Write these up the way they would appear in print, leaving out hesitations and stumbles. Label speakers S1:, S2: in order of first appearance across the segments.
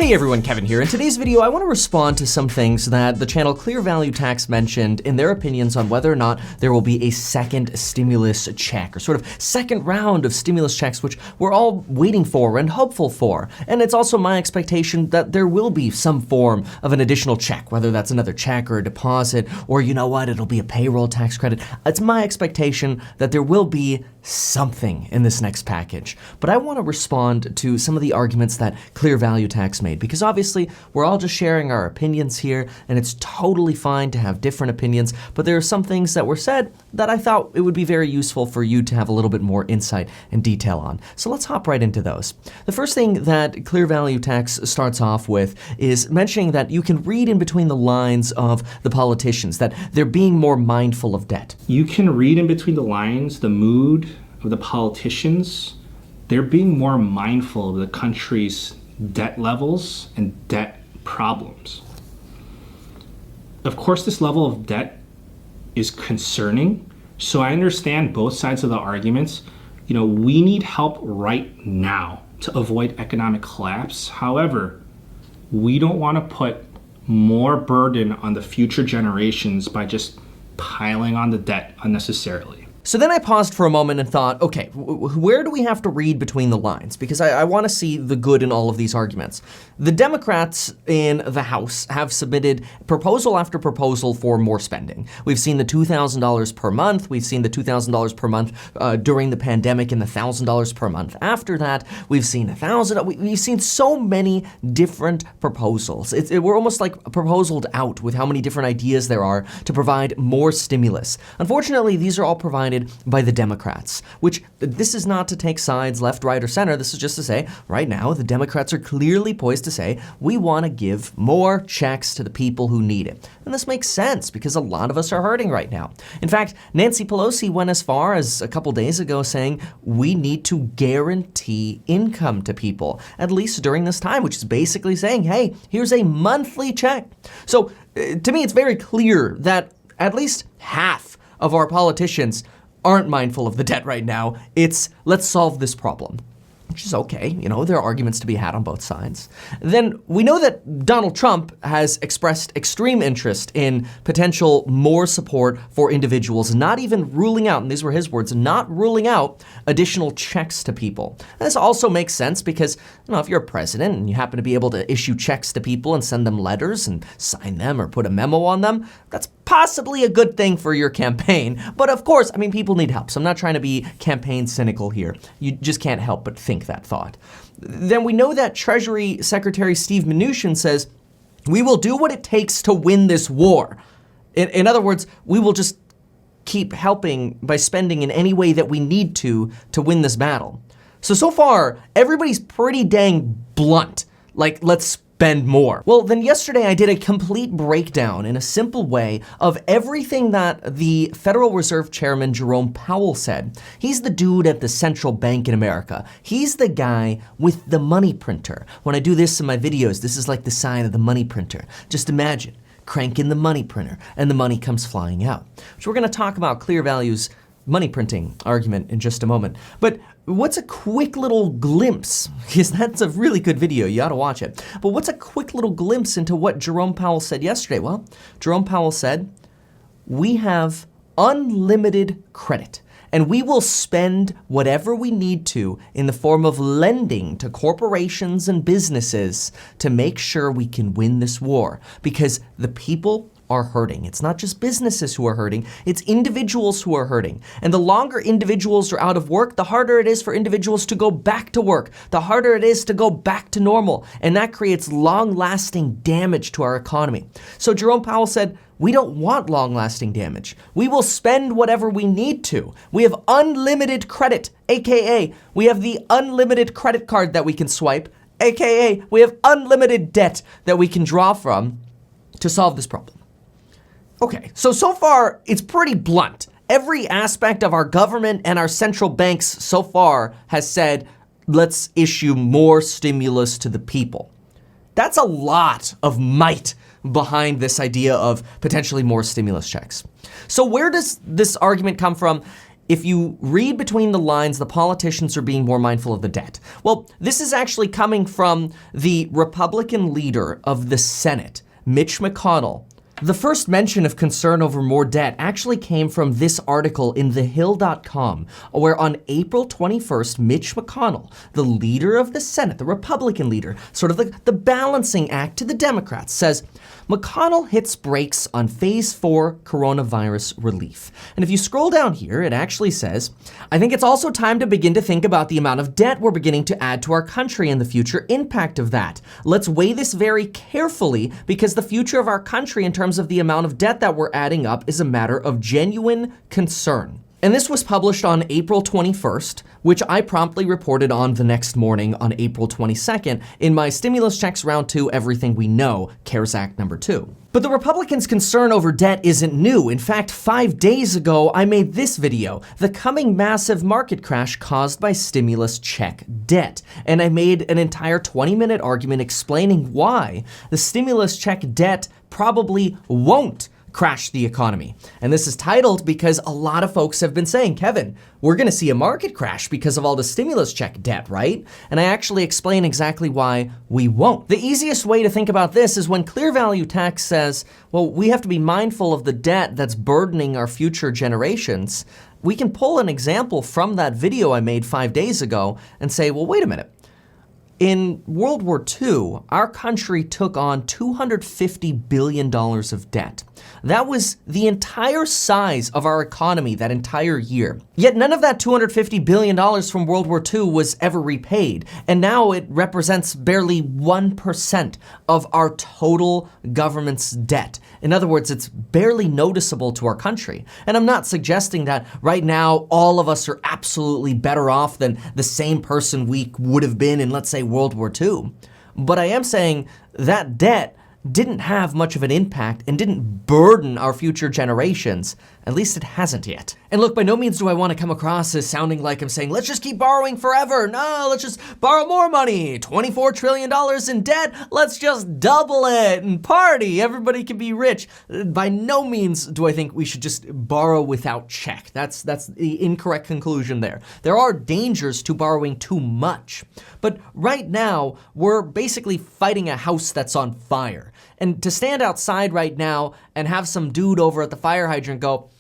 S1: Hey everyone, Kevin here. In today's video, I want to respond to some things that the channel ClearValue Tax mentioned in their opinions on whether or not there will be a second stimulus check, or sort of second round of stimulus checks, which we're all waiting for and hopeful for. And it's also my expectation that there will be some form of an additional check, whether that's another check or a deposit, or you know what, it'll be a payroll tax credit. It's my expectation that there will be something in this next package. But I want to respond to some of the arguments that ClearValue Tax made, because obviously we're all just sharing our opinions here, and it's totally fine to have different opinions, but there are some things that were said that I thought it would be very useful for you to have a little bit more insight and detail on. So let's hop right into those. The first thing that ClearValue Tax starts off with is mentioning that you can read in between the lines of the politicians, that they're being more mindful of debt.
S2: You can read in between the lines the mood of the politicians. They're being more mindful of the country's debt levels and debt problems. Of course, this level of debt is concerning, so I understand both sides of the arguments. You know, we need help right now to avoid economic collapse. However, we don't want to put more burden on the future generations by just piling on the debt unnecessarily.
S1: So then I paused for a moment and thought, okay, where do we have to read between the lines? Because I want to see the good in all of these arguments. The Democrats in the House have submitted proposal after proposal for more spending. We've seen the $2,000 per month. We've seen the $2,000 per month during the pandemic and the $1,000 per month after that. We've seen we've seen so many different proposals. We're almost like proposaled out with how many different ideas there are to provide more stimulus. Unfortunately, these are all provided by the Democrats, which this is not to take sides left, right, or center. This is just to say, right now, the Democrats are clearly poised to say, we want to give more checks to the people who need it. And this makes sense because a lot of us are hurting right now. In fact, Nancy Pelosi went as far as a couple days ago saying, we need to guarantee income to people, at least during this time, which is basically saying, hey, here's a monthly check. So to me, it's very clear that at least half of our politicians aren't mindful of the debt right now. It's let's solve this problem, which is okay. You know, there are arguments to be had on both sides. Then we know that Donald Trump has expressed extreme interest in potential more support for individuals, not even ruling out, and these were his words, not ruling out additional checks to people. And this also makes sense because, you know, if you're a president and you happen to be able to issue checks to people and send them letters and sign them or put a memo on them, that's possibly a good thing for your campaign. But of course, I mean, people need help. So I'm not trying to be campaign cynical here. You just can't help but think that thought. Then we know that Treasury Secretary Steve Mnuchin says, we will do what it takes to win this war. In other words, we will just keep helping by spending in any way that we need to win this battle. So far, everybody's pretty dang blunt. Like, let's spend more. Well, then yesterday I did a complete breakdown in a simple way of everything that the Federal Reserve Chairman Jerome Powell said. He's the dude at the central bank in America. He's the guy with the money printer. When I do this in my videos, this is like the sign of the money printer. Just imagine, crank in the money printer and the money comes flying out. So we're gonna talk about ClearValue's money printing argument in just a moment. But what's a quick little glimpse, because that's a really good video, you ought to watch it. But what's a quick little glimpse into what Jerome Powell said yesterday? Well, Jerome Powell said, we have unlimited credit, and we will spend whatever we need to in the form of lending to corporations and businesses to make sure we can win this war, because the people are hurting. It's not just businesses who are hurting, it's individuals who are hurting. And the longer individuals are out of work, the harder it is for individuals to go back to work, the harder it is to go back to normal. And that creates long-lasting damage to our economy. So Jerome Powell said, we don't want long-lasting damage. We will spend whatever we need to. We have unlimited credit, AKA we have the unlimited credit card that we can swipe, AKA we have unlimited debt that we can draw from to solve this problem. Okay, so far, it's pretty blunt. Every aspect of our government and our central banks so far has said, let's issue more stimulus to the people. That's a lot of might behind this idea of potentially more stimulus checks. So where does this argument come from? if you read between the lines, the politicians are being more mindful of the debt. Well, this is actually coming from the Republican leader of the Senate, Mitch McConnell. The first mention of concern over more debt actually came from this article in thehill.com, where on April 21st, Mitch McConnell, the leader of the Senate, the Republican leader, sort of the balancing act to the Democrats, says, McConnell hits brakes on phase 4 coronavirus relief. And if you scroll down here, it actually says, I think it's also time to begin to think about the amount of debt we're beginning to add to our country and the future impact of that. Let's weigh this very carefully because the future of our country in terms of the amount of debt that we're adding up is a matter of genuine concern. And this was published on April 21st, which I promptly reported on the next morning on April 22nd in my Stimulus Checks Round 2 Everything We Know, CARES Act number 2. But the Republicans' concern over debt isn't new. In fact, 5 days ago, I made this video, the coming massive market crash caused by stimulus check debt. And I made an entire 20-minute argument explaining why the stimulus check debt probably won't crash the economy. And this is titled because a lot of folks have been saying, Kevin, we're going to see a market crash because of all the stimulus check debt, right? And I actually explain exactly why we won't. The easiest way to think about this is when ClearValue Tax says, well, we have to be mindful of the debt that's burdening our future generations. We can pull an example from that video I made 5 days ago and say, well, wait a minute. In World War II, our country took on $250 billion of debt. That was the entire size of our economy that entire year. Yet none of that $250 billion from World War II was ever repaid. And now it represents barely 1% of our total government's debt. In other words, it's barely noticeable to our country. And I'm not suggesting that right now all of us are absolutely better off than the same person we would have been in, let's say, World War II. But I am saying that debt didn't have much of an impact and didn't burden our future generations. At least it hasn't yet. And look, by no means do I want to come across as sounding like I'm saying, let's just keep borrowing forever. No, let's just borrow more money. $24 trillion in debt. Let's just double it and party. Everybody can be rich. By no means do I think we should just borrow without check. That's the incorrect conclusion there. There are dangers to borrowing too much. But right now, we're basically fighting a house that's on fire. And to stand outside right now and have some dude over at the fire hydrant go,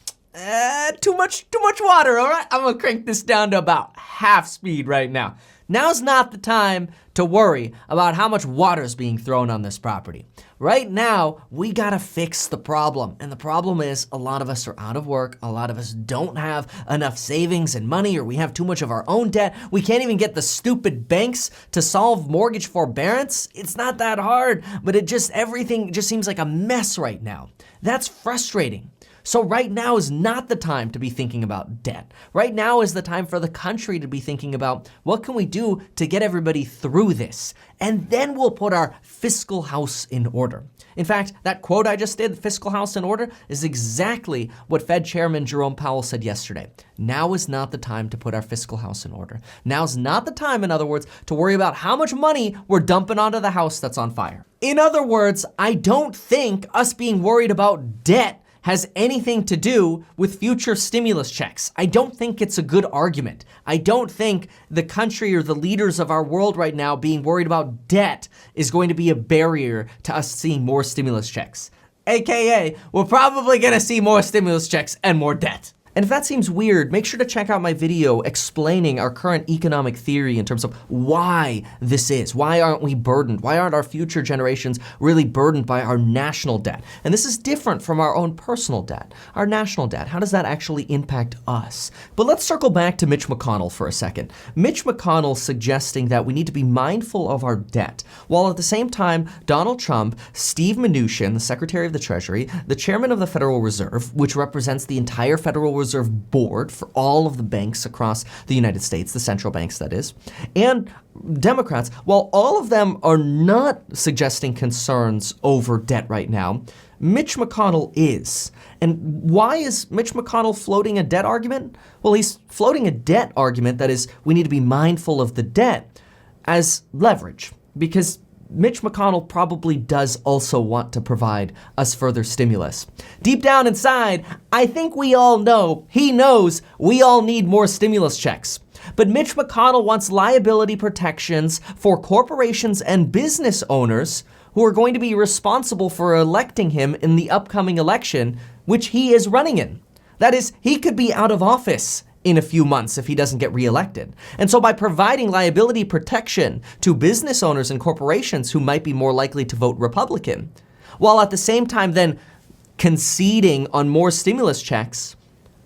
S1: too much water, all right? I'm gonna crank this down to about half speed right now. Now's not the time to worry about how much water is being thrown on this property. Right now, we gotta fix the problem. And the problem is a lot of us are out of work. A lot of us don't have enough savings and money, or we have too much of our own debt. We can't even get the stupid banks to solve mortgage forbearance. It's not that hard, but everything just seems like a mess right now. That's frustrating. So right now is not the time to be thinking about debt. Right now is the time for the country to be thinking about what can we do to get everybody through this? And then we'll put our fiscal house in order. In fact, that quote I just did, fiscal house in order, is exactly what Fed Chairman Jerome Powell said yesterday. Now is not the time to put our fiscal house in order. Now's not the time, in other words, to worry about how much money we're dumping onto the house that's on fire. In other words, I don't think us being worried about debt has anything to do with future stimulus checks. I don't think it's a good argument. I don't think the country or the leaders of our world right now being worried about debt is going to be a barrier to us seeing more stimulus checks. AKA, we're probably gonna see more stimulus checks and more debt. And if that seems weird, make sure to check out my video explaining our current economic theory in terms of why this is. Why aren't we burdened? Why aren't our future generations really burdened by our national debt? And this is different from our own personal debt. Our national debt, how does that actually impact us? But let's circle back to Mitch McConnell for a second. Mitch McConnell suggesting that we need to be mindful of our debt, while at the same time, Donald Trump, Steve Mnuchin, the Secretary of the Treasury, the Chairman of the Federal Reserve, which represents the entire Federal Reserve Board for all of the banks across the United States, the central banks that is, and Democrats, while all of them are not suggesting concerns over debt right now, Mitch McConnell is. And why is Mitch McConnell floating a debt argument? Well, he's floating a debt argument that is, we need to be mindful of the debt as leverage, because Mitch McConnell probably does also want to provide us further stimulus. Deep down inside, I think we all know, he knows we all need more stimulus checks. But Mitch McConnell wants liability protections for corporations and business owners who are going to be responsible for electing him in the upcoming election, which he is running in. That is, he could be out of office in a few months if he doesn't get reelected. And so by providing liability protection to business owners and corporations who might be more likely to vote Republican, while at the same time then conceding on more stimulus checks,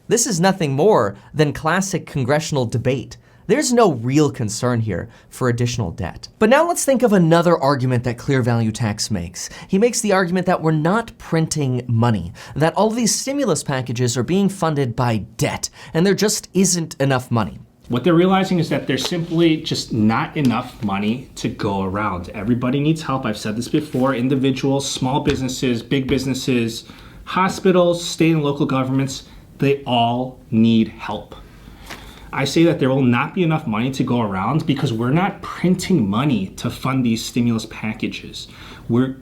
S1: this is nothing more than classic congressional debate. There's no real concern here for additional debt. But now let's think of another argument that ClearValue Tax makes. He makes the argument that we're not printing money, that all of these stimulus packages are being funded by debt, and there just isn't enough money.
S2: What they're realizing is that there's simply just not enough money to go around. Everybody needs help. I've said this before. Individuals, small businesses, big businesses, hospitals, state and local governments, they all need help. I say that there will not be enough money to go around because we're not printing money to fund these stimulus packages. We're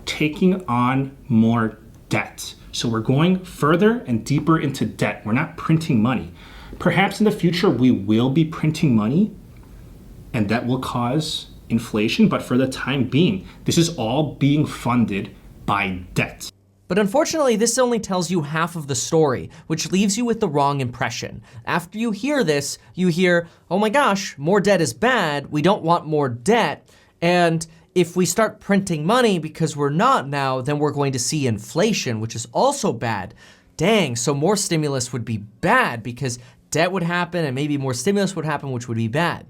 S2: taking on more debt. So we're going further and deeper into debt. We're not printing money. Perhaps in the future, we will be printing money and that will cause inflation. But for the time being, this is all being funded by debt.
S1: But unfortunately, this only tells you half of the story, which leaves you with the wrong impression. After you hear this, you hear, oh my gosh, more debt is bad, we don't want more debt, and if we start printing money because we're not now, then we're going to see inflation, which is also bad. Dang, so more stimulus would be bad because debt would happen and maybe more stimulus would happen, which would be bad.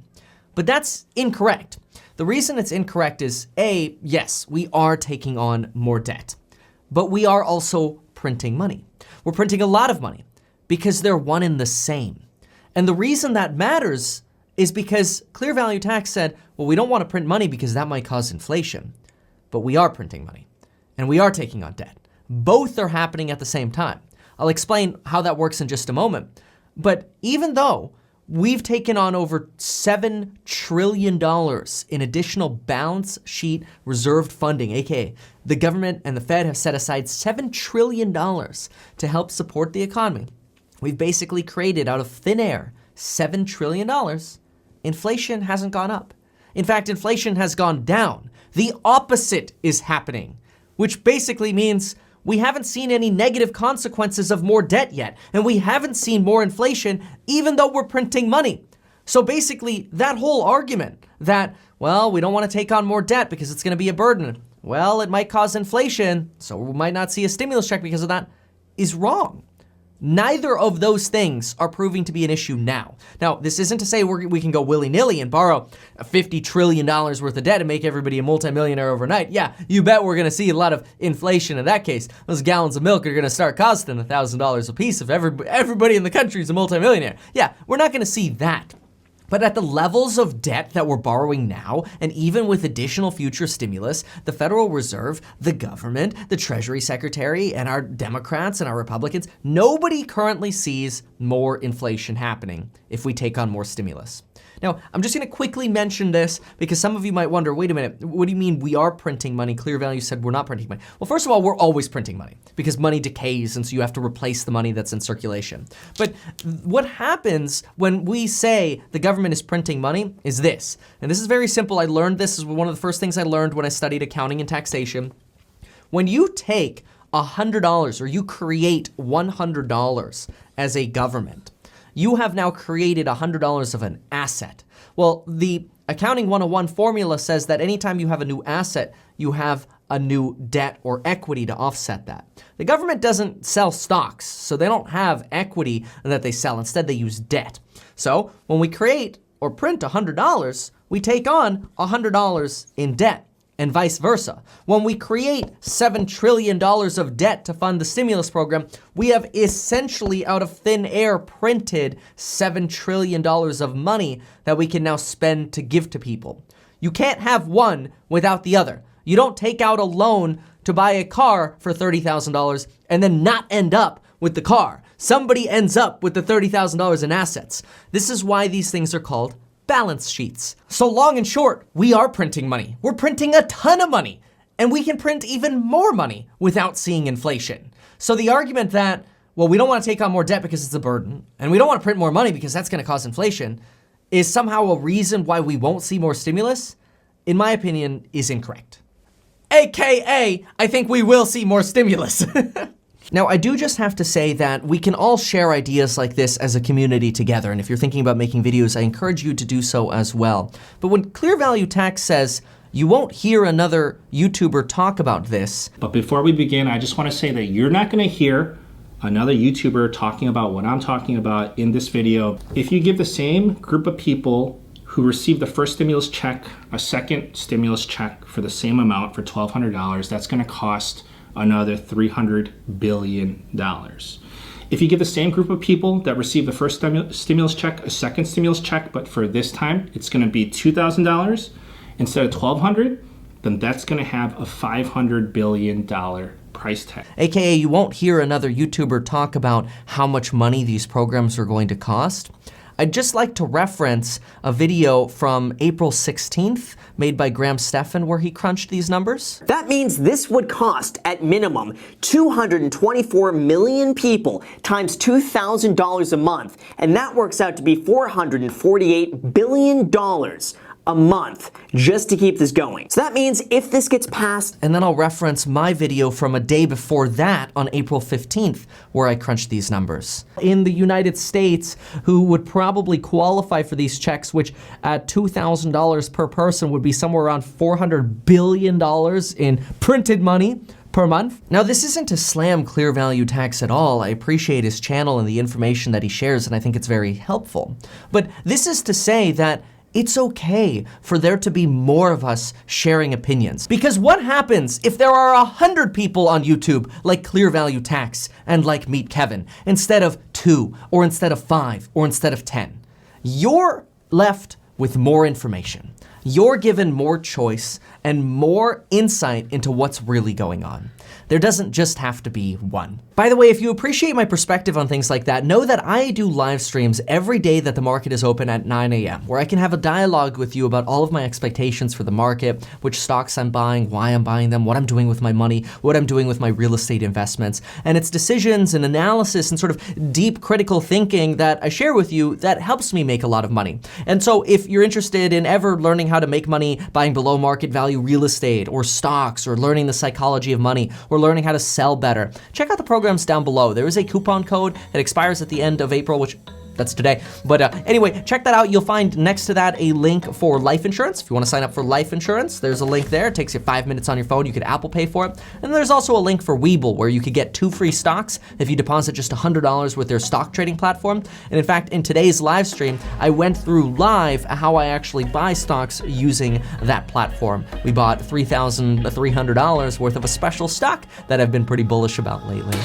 S1: But that's incorrect. The reason it's incorrect is A, yes, we are taking on more debt. But we are also printing money. We're printing a lot of money because they're one and the same. And the reason that matters is because ClearValue Tax said, well, we don't want to print money because that might cause inflation. But we are printing money and we are taking on debt. Both are happening at the same time. I'll explain how that works in just a moment. But even though we've taken on over $7 trillion in additional balance sheet reserved funding, aka the government and the Fed have set aside $7 trillion to help support the economy. We've basically created out of thin air $7 trillion. Inflation hasn't gone up. In fact, inflation has gone down. The opposite is happening, which basically means we haven't seen any negative consequences of more debt yet, and we haven't seen more inflation even though we're printing money. So basically, that whole argument that, well, we don't want to take on more debt because it's going to be a burden, well, it might cause inflation, so we might not see a stimulus check because of that, is wrong. Neither of those things are proving to be an issue now. Now, this isn't to say we can go willy-nilly and borrow $50 trillion worth of debt and make everybody a multimillionaire overnight. Yeah, you bet we're going to see a lot of inflation in that case. Those gallons of milk are going to start costing $1,000 a piece if everybody in the country is a multimillionaire. Yeah, we're not going to see that. But at the levels of debt that we're borrowing now, and even with additional future stimulus, the Federal Reserve, the government, the Treasury Secretary, and our Democrats and our Republicans, nobody currently sees more inflation happening if we take on more stimulus. Now, I'm just going to quickly mention this because some of you might wonder, wait a minute, what do you mean we are printing money? ClearValue said we're not printing money. Well, first of all, we're always printing money because money decays, and so you have to replace the money that's in circulation. But what happens when we say the government is printing money is this, and this is very simple. I learned this is one of the first things I learned when I studied accounting and taxation. When you take $100 or you create $100 as a government, you have now created $100 of an asset. Well, the Accounting 101 formula says that anytime you have a new asset, you have a new debt or equity to offset that. The government doesn't sell stocks, so they don't have equity that they sell. Instead, they use debt. So when we create or print $100, we take on $100 in debt. And vice versa. When we create $7 trillion of debt to fund the stimulus program, we have essentially out of thin air printed $7 trillion of money that we can now spend to give to people. You can't have one without the other. You don't take out a loan to buy a car for $30,000 and then not end up with the car. Somebody ends up with the $30,000 in assets. This is why these things are called balance sheets. So long and short, we are printing money. We're printing a ton of money. And we can print even more money without seeing inflation. So the argument that, well, we don't want to take on more debt because it's a burden, and we don't want to print more money because that's going to cause inflation, is somehow a reason why we won't see more stimulus, in my opinion, is incorrect. AKA, I think we will see more stimulus. Now, I do just have to say that we can all share ideas like this as a community together, and if you're thinking about making videos, I encourage you to do so as well. But when ClearValue Tax says, you won't hear another YouTuber talk about this.
S2: But before we begin, I just want to say that you're not going to hear another YouTuber talking about what I'm talking about in this video. If you give the same group of people who received the first stimulus check a second stimulus check for the same amount for $1,200, that's going to cost another $300 billion. If you give the same group of people that received the first stimulus check a second stimulus check, but for this time it's going to be $2,000 instead of $1,200, then that's going to have a $500 billion price tag.
S1: AKA, you won't hear another YouTuber talk about how much money these programs are going to cost. I'd just like to reference a video from April 16th made by Graham Stephan where he crunched these numbers.
S3: That means this would cost, at minimum, 224 million people times $2,000 a month, and that works out to be $448 billion a month just to keep this going. So that means if this gets passed...
S1: And then I'll reference my video from a day before that on April 15th where I crunched these numbers. In the United States, who would probably qualify for these checks, which at $2,000 per person would be somewhere around $400 billion in printed money per month. Now, this isn't to slam ClearValue Tax at all. I appreciate his channel and the information that he shares, and I think it's very helpful. But this is to say that it's okay for there to be more of us sharing opinions. Because what happens if there are 100 people on YouTube like ClearValue Tax and like Meet Kevin, instead of 2, or instead of 5, or instead of 10? You're left with more information. You're given more choice and more insight into what's really going on. There doesn't just have to be one. By the way, if you appreciate my perspective on things like that, know that I do live streams every day that the market is open at 9 a.m., where I can have a dialogue with you about all of my expectations for the market, which stocks I'm buying, why I'm buying them, what I'm doing with my money, what I'm doing with my real estate investments, and it's decisions and analysis and sort of deep critical thinking that I share with you that helps me make a lot of money. And so if you're interested in ever learning how to make money buying below market value real estate or stocks, or learning the psychology of money, or learning how to sell better, check out the programs down below. There is a coupon code that expires at the end of April, which that's today. But anyway, check that out. You'll find next to that a link for life insurance. If you want to sign up for life insurance, there's a link there. It takes you 5 minutes on your phone. You could Apple Pay for it. And there's also a link for Webull, where you could get 2 free stocks if you deposit just $100 with their stock trading platform. And in fact, in today's live stream, I went through live how I actually buy stocks using that platform. We bought $3,300 worth of a special stock that I've been pretty bullish about lately.